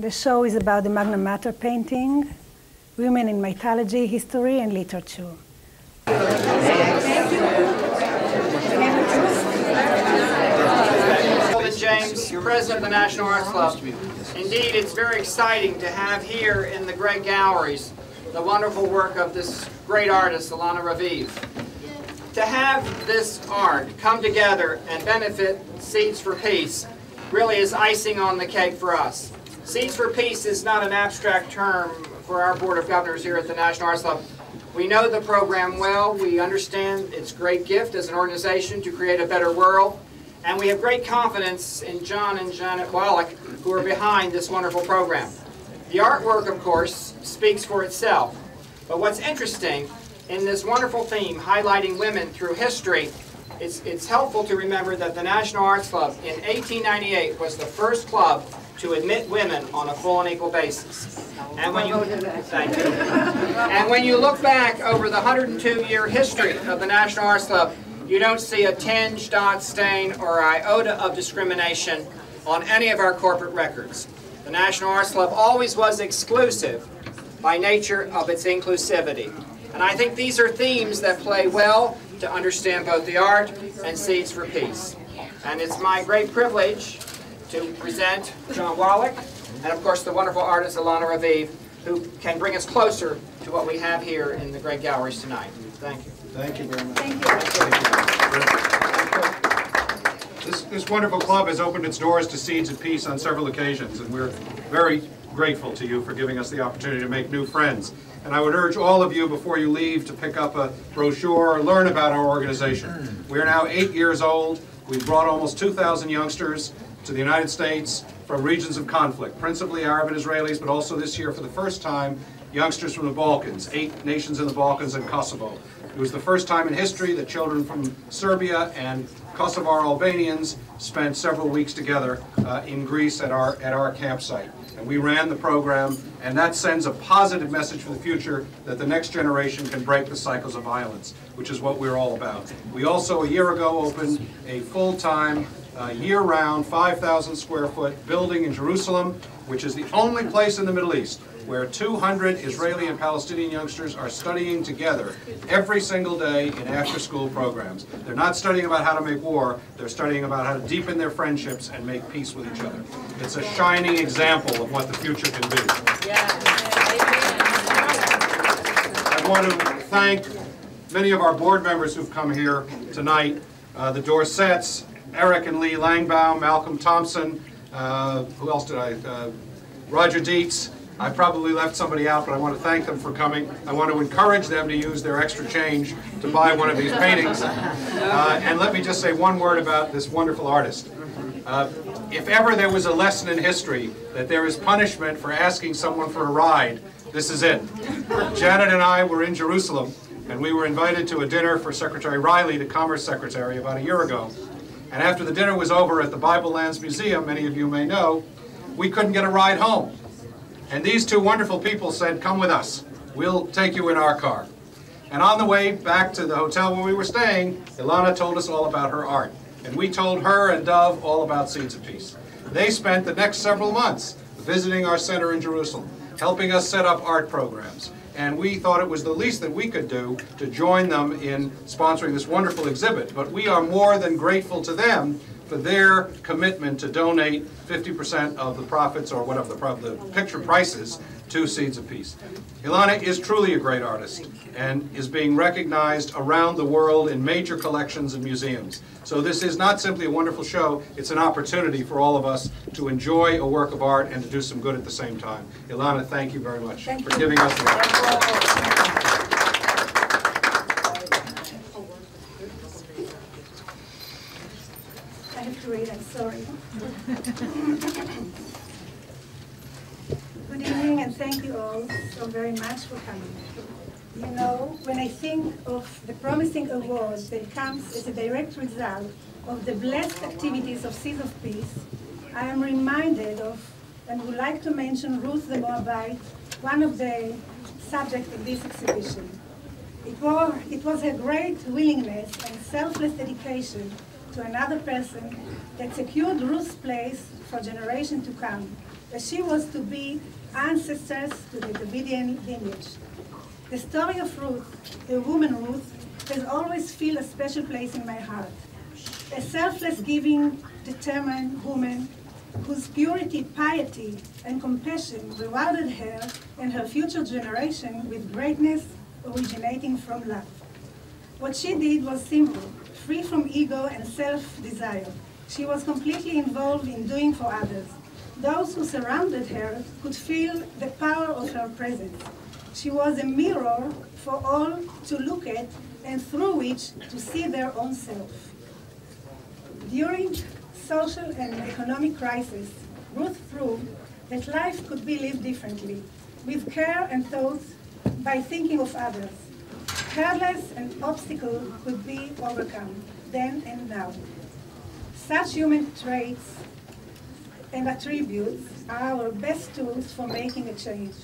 The show is about the Magna Mater painting, women in mythology, history, and literature. James, President of the National Arts Club. Indeed, it's very exciting to have here in the great galleries the wonderful work of this great artist, Ilana Raviv. To have this art come together and benefit Seeds for Peace really is icing on the cake for us. Seeds for Peace is not an abstract term for our Board of Governors here at the National Arts Club. We know the program well, we understand its great gift as an organization to create a better world, and we have great confidence in John and Janet Wallach, who are behind this wonderful program. The artwork, of course, speaks for itself, but what's interesting in this wonderful theme, highlighting women through history, it's helpful to remember that the National Arts Club in 1898 was the first club to admit women on a full and equal basis. And when you, thank you. And when you look back over the 102-year history of the National Arts Club, you don't see a tinge, dot, stain, or iota of discrimination on any of our corporate records. The National Arts Club always was exclusive by nature of its inclusivity. And I think these are themes that play well to understand both the art and Seeds for Peace. And it's my great privilege to present John Wallach and, of course, the wonderful artist Ilana Raviv, who can bring us closer to what we have here in the great galleries tonight. Thank you. Thank you very much. Thank you. This wonderful club has opened its doors to Seeds of Peace on several occasions, and we're very grateful to you for giving us the opportunity to make new friends. And I would urge all of you before you leave to pick up a brochure or learn about our organization. We are now 8 years old. We've brought almost 2,000 youngsters to the United States from regions of conflict, principally Arab and Israelis, but also this year for the first time, youngsters from the Balkans, 8 nations in the Balkans and Kosovo. It was the first time in history that children from Serbia and Kosovar Albanians spent several weeks together in Greece at our campsite. And we ran the program, and that sends a positive message for the future that the next generation can break the cycles of violence, which is what we're all about. We also, a year ago, opened a full-time, year-round, 5,000 square foot building in Jerusalem, which is the only place in the Middle East where 200 Israeli and Palestinian youngsters are studying together every single day in after-school programs. They're not studying about how to make war, they're studying about how to deepen their friendships and make peace with each other. It's a shining example of what the future can be. I want to thank many of our board members who've come here tonight, the Dorsets, Eric and Lee Langbaum, Malcolm Thompson, who else did I, Roger Dietz. I probably left somebody out, but I want to thank them for coming. I want to encourage them to use their extra change to buy one of these paintings. And let me just say one word about this wonderful artist. If ever there was a lesson in history that there is punishment for asking someone for a ride, this is it. Janet and I were in Jerusalem, and we were invited to a dinner for Secretary Riley, the Commerce Secretary, about a year ago. And after the dinner was over at the Bible Lands Museum, many of you may know, we couldn't get a ride home. And these two wonderful people said, come with us. We'll take you in our car. And on the way back to the hotel where we were staying, Ilana told us all about her art. And we told her and Dove all about Seeds of Peace. They spent the next several months visiting our center in Jerusalem, helping us set up art programs. And we thought it was the least that we could do to join them in sponsoring this wonderful exhibit. But we are more than grateful to them for their commitment to donate 50% of the profits, or whatever the picture prices, to Seeds of Peace. Ilana is truly a great artist and is being recognized around the world in major collections and museums. So this is not simply a wonderful show, it's an opportunity for all of us to enjoy a work of art and to do some good at the same time. Ilana, thank you very much for giving us the opportunity. I'm sorry. Good evening, and thank you all so very much for coming. You know, when I think of the promising award that comes as a direct result of the blessed activities of Seeds of Peace, I am reminded of, and would like to mention, Ruth the Moabite, one of the subjects of this exhibition. It was her great willingness and selfless dedication to another person that secured Ruth's place for generations to come, as she was to be ancestors to the Davidian lineage. The story of Ruth, the woman Ruth, has always filled a special place in my heart. A selfless, giving, determined woman whose purity, piety, and compassion rewarded her and her future generation with greatness originating from love. What she did was simple, free from ego and self-desire. She was completely involved in doing for others. Those who surrounded her could feel the power of her presence. She was a mirror for all to look at and through which to see their own self. During social and economic crisis, Ruth proved that life could be lived differently, with care and thought, by thinking of others. Careless and obstacles could be overcome, then and now. Such human traits and attributes are our best tools for making a change.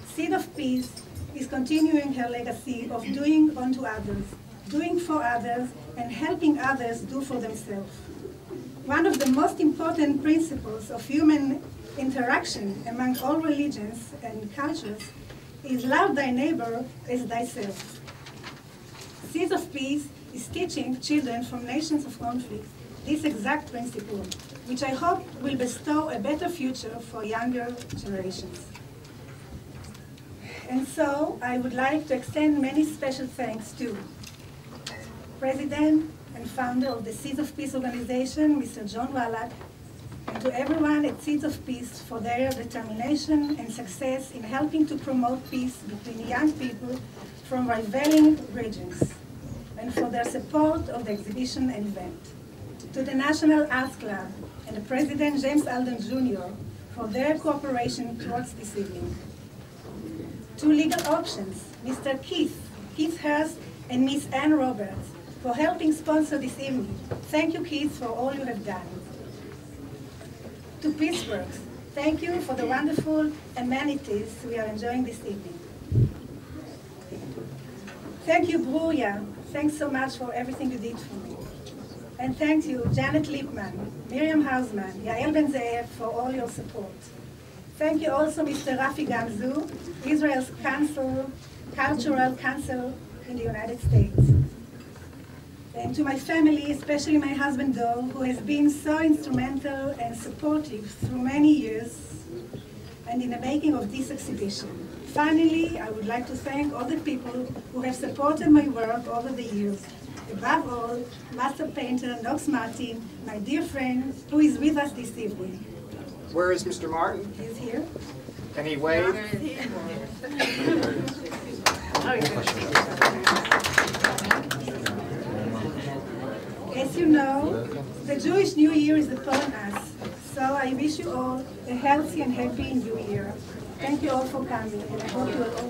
Seed of Peace is continuing her legacy of doing unto others, doing for others, and helping others do for themselves. One of the most important principles of human interaction among all religions and cultures is love thy neighbor as thyself. Seeds of Peace is teaching children from nations of conflict this exact principle, which I hope will bestow a better future for younger generations. And so I would like to extend many special thanks to President and founder of the Seeds of Peace organization, Mr. John Wallach, and to everyone at Seeds of Peace for their determination and success in helping to promote peace between young people from rivaling regions, and for their support of the exhibition and event. To the National Arts Club and the President James Alden Jr. for their cooperation towards this evening. To Legal Options, Mr. Keith Hurst and Miss Ann Roberts for helping sponsor this evening. Thank you, Keith, for all you have done. To Peaceworks, thank you for the wonderful amenities we are enjoying this evening. Thank you, Bruya. Thanks so much for everything you did for me. And thank you, Janet Lipman, Miriam Hausman, Yael Ben-Zeev, for all your support. Thank you also, Mr. Rafi Gamzu, Israel's Cultural Council in the United States. And to my family, especially my husband, Dov, who has been so instrumental and supportive through many years and in the making of this exhibition. Finally, I would like to thank all the people who have supported my work over the years. Above all, Master Painter Knox Martin, my dear friend, who is with us this evening. Where is Mr. Martin? He's here. Can he wave? As you know, the Jewish New Year is upon us, so I wish you all a healthy and happy New Year. Thank you all for coming, and I hope you will all.